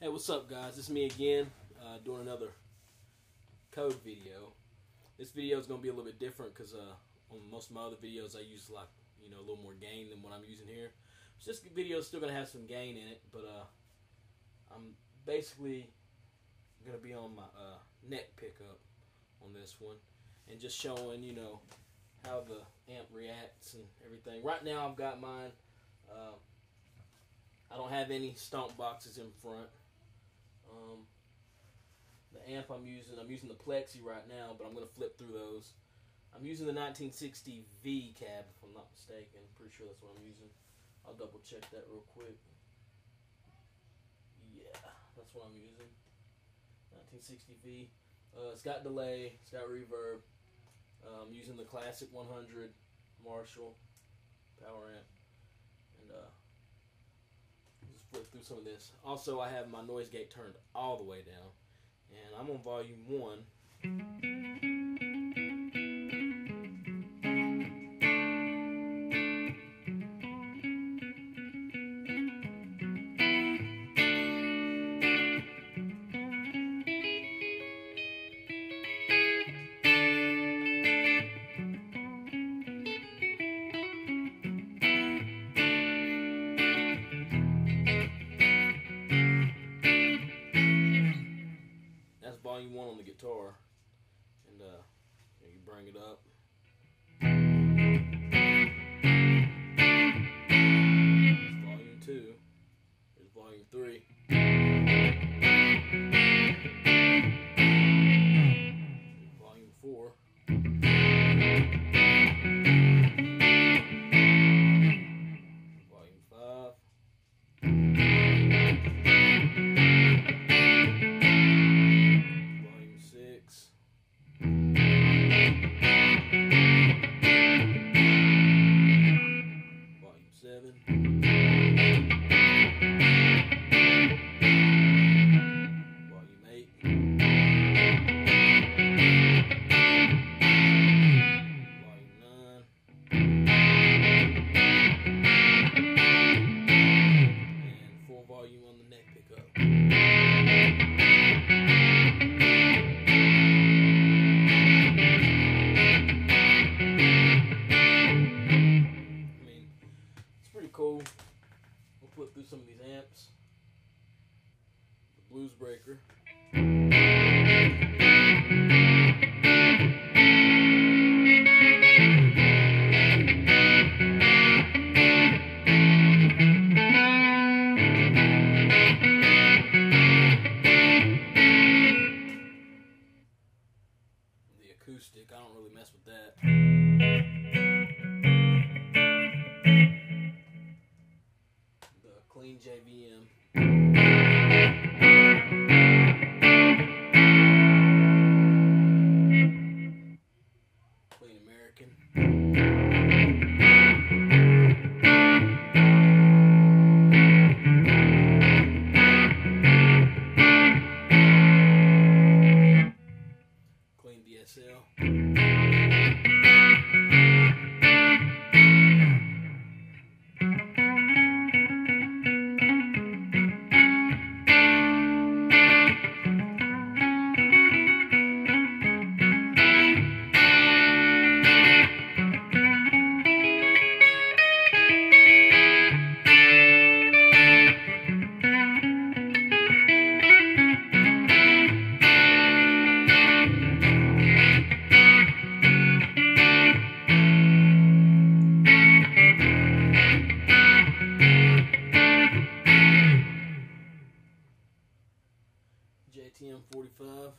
Hey, what's up, guys? It's me again, doing another code video. This video is going to be a little bit different because on most of my other videos I use a little more gain than what I'm using here. So this video is still going to have some gain in it, but I'm basically going to be on my neck pickup on this one and just showing, how the amp reacts and everything. Right now I've got mine. I don't have any stomp boxes in front. The amp I'm using the Plexi right now, but I'm going to flip through those. I'm using the 1960 V cab, if I'm not mistaken. I'm pretty sure that's what I'm using. I'll double check that real quick. Yeah, that's what I'm using. 1960 V. It's got delay, it's got reverb. I'm using the classic 100 Marshall power amp. And just flip through some of this. Also, I have my noise gate turned all the way down, and I'm on volume 1. Volume 1 on the guitar, and you bring it up. There's volume 2. There's volume 3. There's volume 4. Volume 5. Cool. We'll flip through some of these amps. The Blues Breaker. The acoustic, I don't really mess with that. Clean JVM. Clean American. Clean DSL. JTM 45.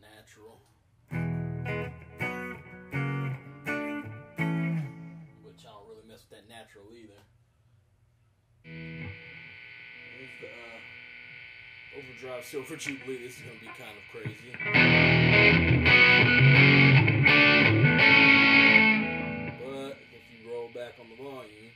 Natural. Which I don't really mess with that natural either. The Overdrive Silver Jubilee. This is going to be kind of crazy. But if you roll back on the volume,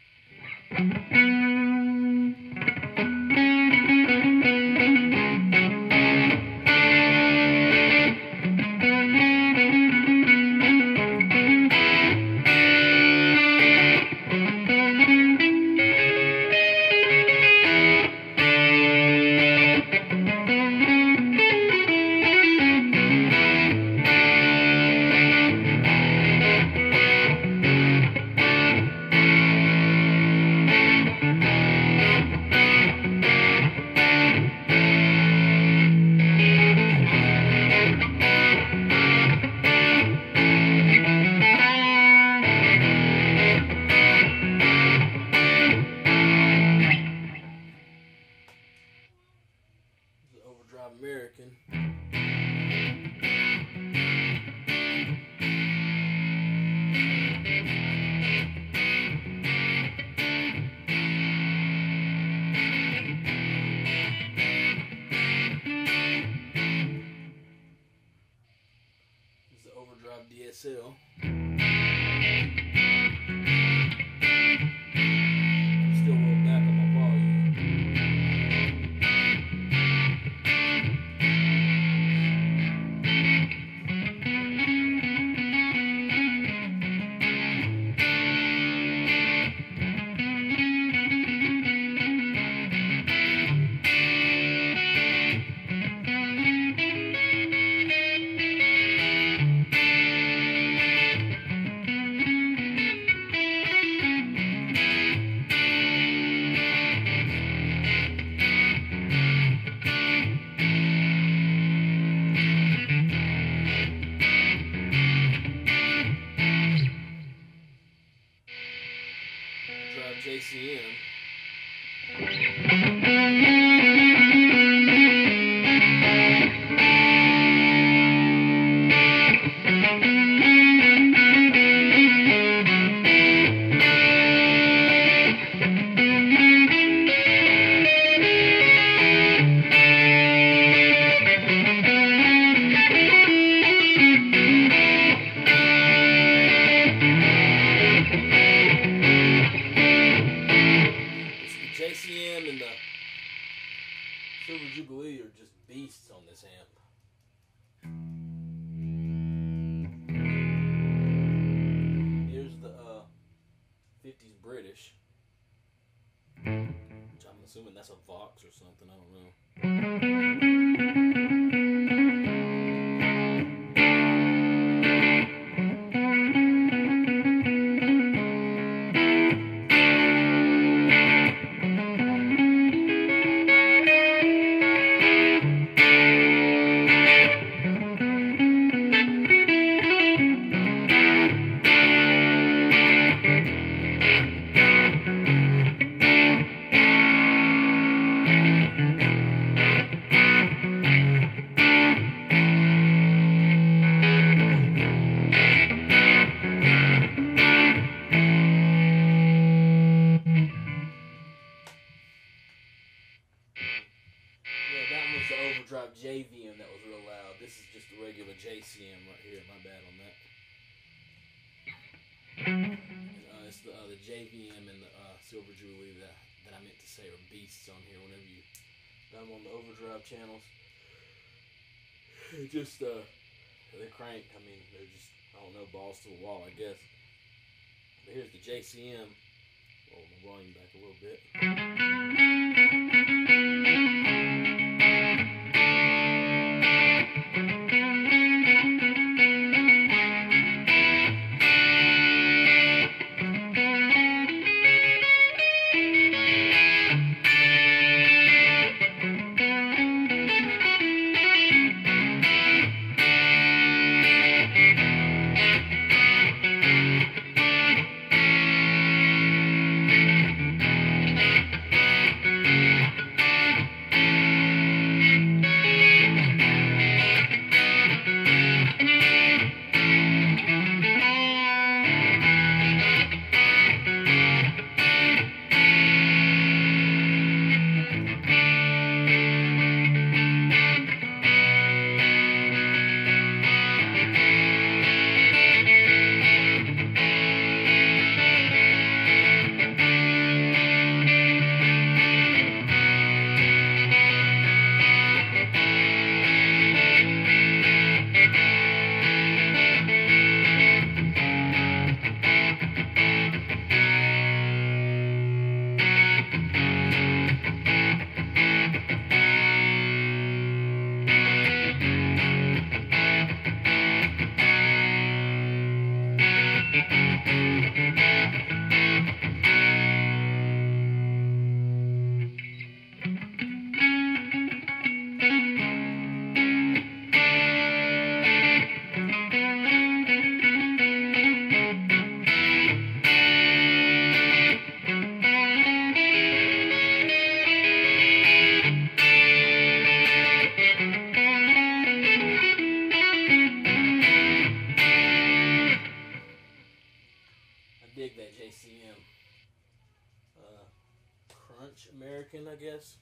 American. This is the overdrive DSL. JCM. JCM and the Silver Jubilee are just beasts on this amp. Here's the 50s British, which I'm assuming that's a Vox or something, I don't know. The overdrive JVM that was real loud. This is just a regular JCM right here. My bad on that. It's the JVM and the Silver Jubilee that I meant to say are beasts on here. Whenever you got them on the overdrive channels, it just they crank. I mean, they're just, I don't know, balls to the wall, I guess. But here's the JCM. Roll the volume back a little bit. French American, I guess.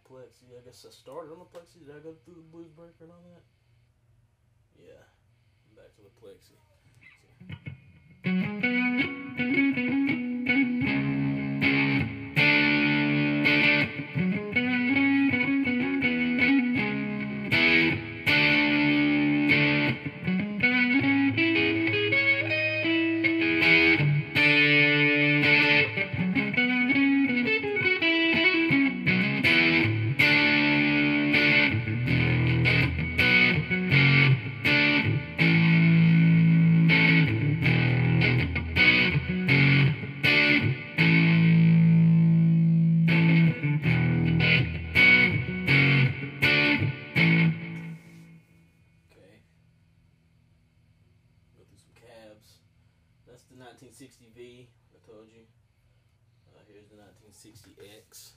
Plexi. I guess I started on the Plexi. Did I go through the blues breaker and all that? Yeah. Back to the Plexi. That's the 1960V, I told you. Here's the 1960X.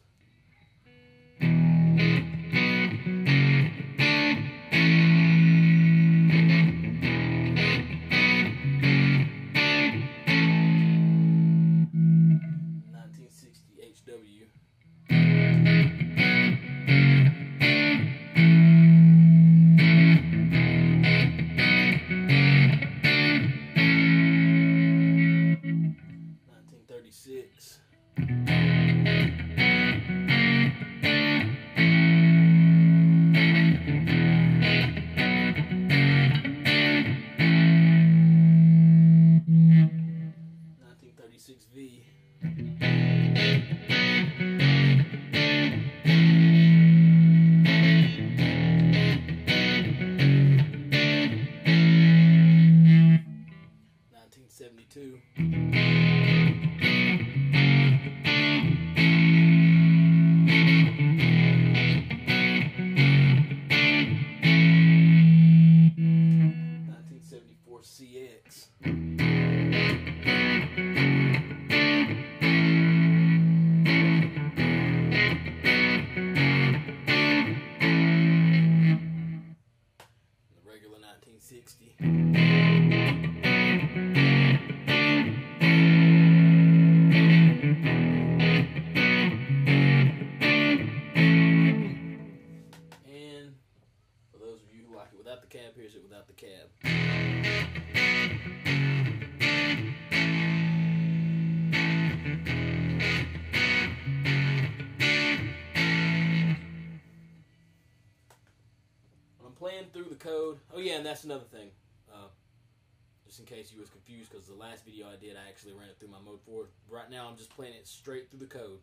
HW. Six. 1936V. '72. CX. The regular 1960. And for those of you who like it without the cab, here's it without the cab. Playing through the code. Oh yeah, and that's another thing. Just in case you was confused, because the last video I did, I actually ran it through my Mode 4. Right now, I'm just playing it straight through the code.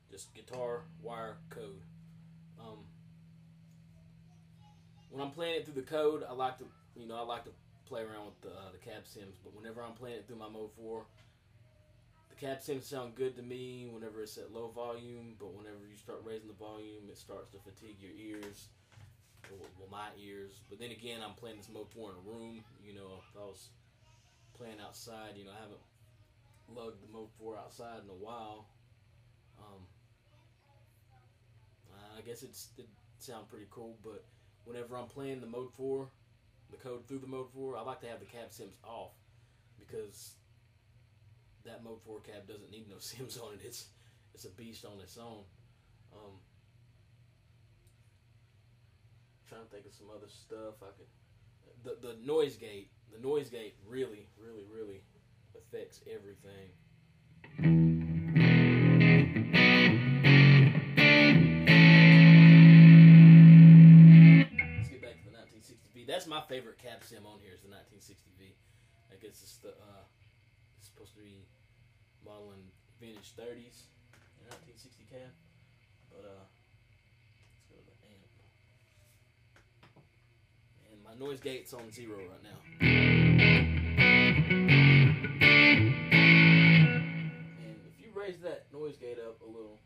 Just guitar, wire, code. When I'm playing it through the code, I like to play around with the cab sims. But whenever I'm playing it through my Mode 4, the cab sims sound good to me whenever it's at low volume. But whenever you start raising the volume, it starts to fatigue your ears. Well, my ears. But then again, I'm playing this Mode 4 in a room. You know, if I was playing outside, you know, I haven't lugged the Mode 4 outside in a while. I guess it sound pretty cool, but whenever I'm playing the Mode 4, the code through the Mode 4, I like to have the cab sims off, because that Mode 4 cab doesn't need no sims on it. It's a beast on its own. Trying to think of some other stuff I could. The noise gate really affects everything. Let's get back to the 1960V. That's my favorite cab sim on here, is the 1960V. I guess it's it's supposed to be modeling vintage 30s, 1960 cab, but let's go to the amp. And My noise gate's on 0 right now. And if you raise that noise gate up a little,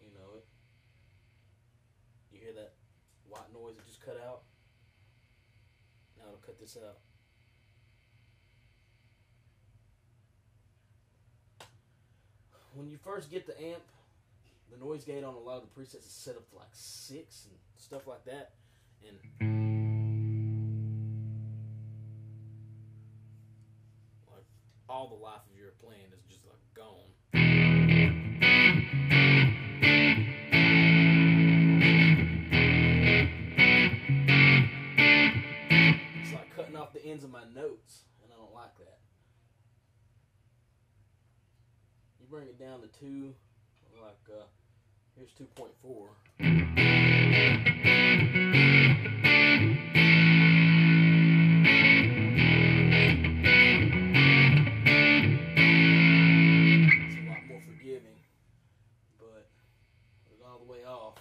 you know, you hear that white noise that just cut out? Now it'll cut this out. When you first get the amp, the noise gate on a lot of the presets is set up to like 6 and stuff like that. And like all the life of your playing is just like gone. It's like cutting off the ends of my notes, and I don't like that. You bring it down to 2, like here's 2.4. It's a lot more forgiving, but put it all the way off.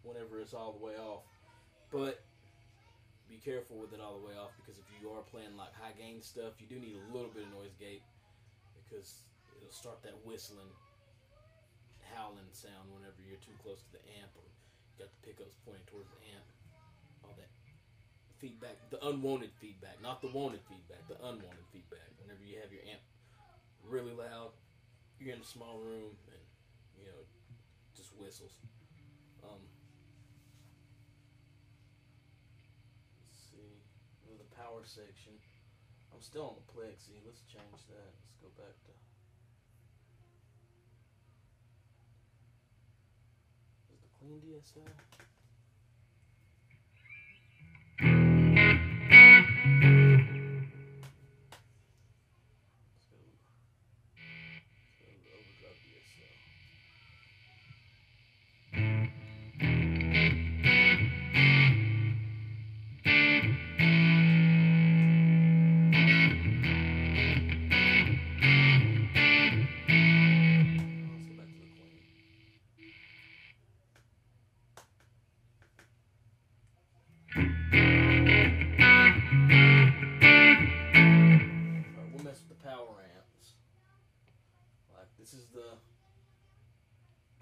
Whenever it's all the way off, but be careful with it all the way off, because if you are playing like high gain stuff, you do need a little bit of noise gate, because it'll start that whistling, howling sound whenever you're too close to the amp, or you got the pickups pointing towards the amp. All that feedback, the unwanted feedback, not the wanted feedback, the unwanted feedback. Whenever you have your amp really loud, you're in a small room, and you know, just whistles. The power section. I'm still on the plexi. Let's change that. Let's go back to. Is the clean DSL? Let's go to the overdrive DSL. This is the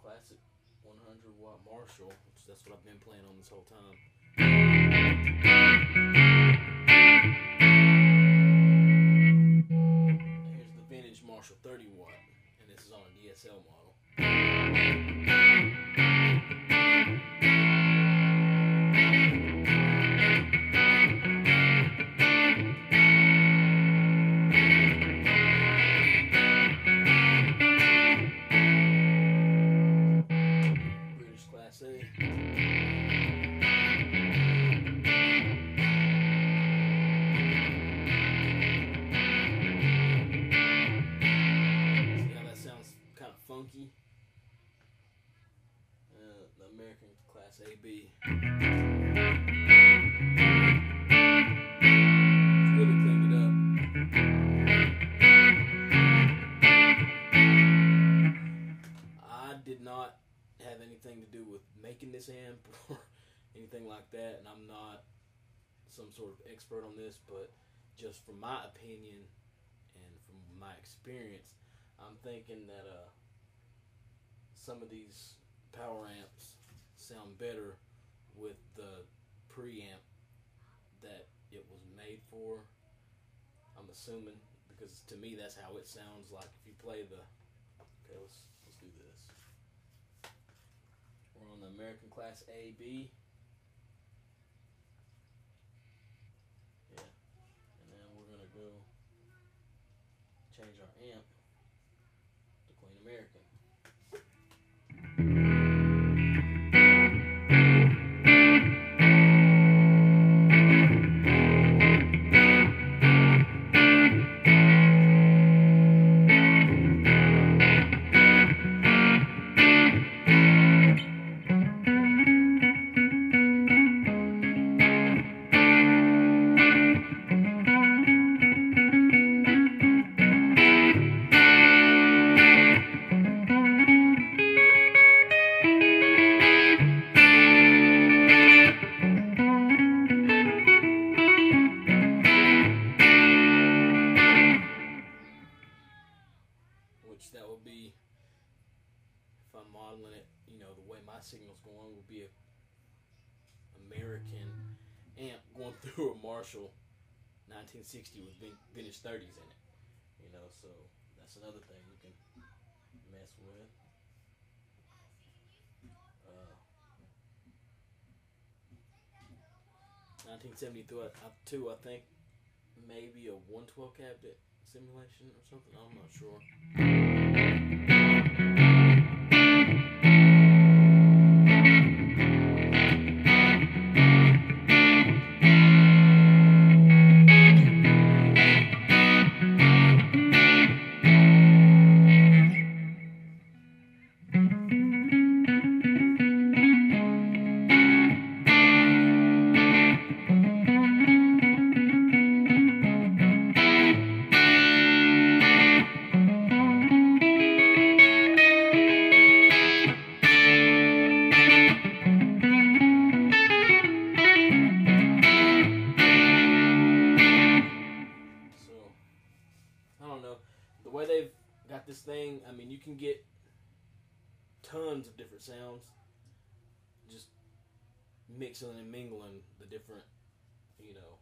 classic 100 watt Marshall, which that's what I've been playing on this whole time. Here's the vintage Marshall 30 watt, and this is on a DSL model. Funky. The American Class AB. It's really cleaned it up. I did not have anything to do with making this amp or anything like that, and I'm not some sort of expert on this, but just from my opinion and from my experience, I'm thinking that some of these power amps sound better with the preamp that it was made for. I'm assuming, because to me that's how it sounds like if you play the. Okay, let's do this. We're on the American Class AB. Yeah, and then we're gonna go change our amp to Clean American. Marshall 1960 with vintage 30s in it. You know, so that's another thing you can mess with. 1972, I think, maybe a 112 cabinet simulation or something. I'm not sure. The way they've got this thing, I mean, you can get tons of different sounds, just mixing and mingling the different, you know,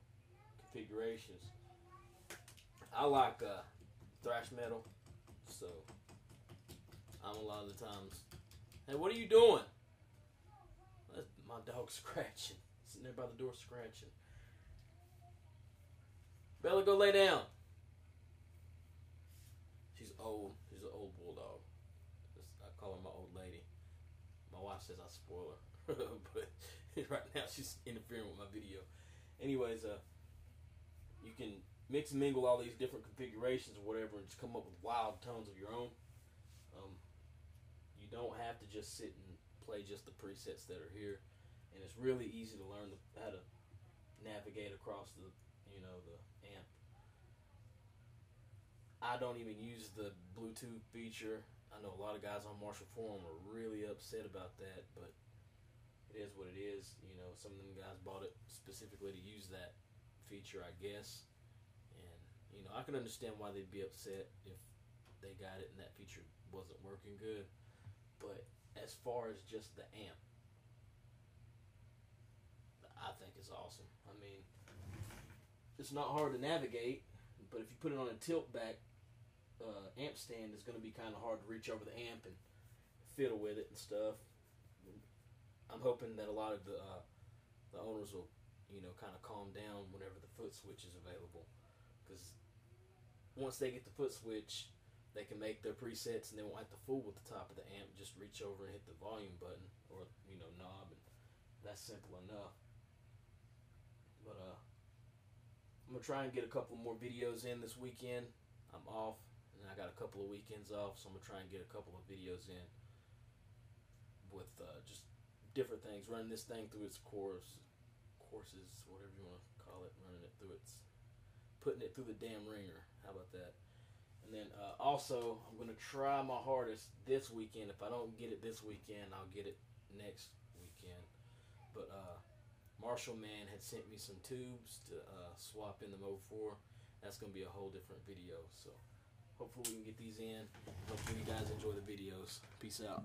configurations. I like thrash metal, so I'm a lot of the times, hey, what are you doing? That's my dog scratching, sitting there by the door scratching. Bella, go lay down. She's old. She's an old bulldog. I call her my old lady. My wife says I spoil her, but right now she's interfering with my video. Anyways, you can mix and mingle all these different configurations or whatever, and just come up with wild tones of your own. You don't have to just sit and play just the presets that are here, and it's really easy to learn how to navigate across the, you know, the amp. I don't even use the Bluetooth feature. I know a lot of guys on Marshall Forum are really upset about that, but it is what it is. You know, some of them guys bought it specifically to use that feature, I guess. And, you know, I can understand why they'd be upset if they got it and that feature wasn't working good. But as far as just the amp, I think it's awesome. I mean, it's not hard to navigate, but if you put it on a tilt back amp stand, it's going to be kind of hard to reach over the amp and fiddle with it and stuff. I'm hoping that a lot of the owners will, you know, kind of calm down whenever the foot switch is available, because once they get the foot switch, they can make their presets and they won't have to fool with the top of the amp. Just reach over and hit the volume button or, you know, knob, and that's simple enough. But I'm gonna try and get a couple more videos in this weekend. I'm off, and I got a couple of weekends off, so I'm gonna try and get a couple of videos in with just different things, running this thing through its courses, whatever you want to call it, running it through its, putting it through the damn ringer. How about that? And then also, I'm gonna try my hardest this weekend. If I don't get it this weekend, I'll get it next weekend. But Marshall Man had sent me some tubes to swap in the Mode 4. That's going to be a whole different video. So hopefully we can get these in. Hopefully you guys enjoy the videos. Peace out.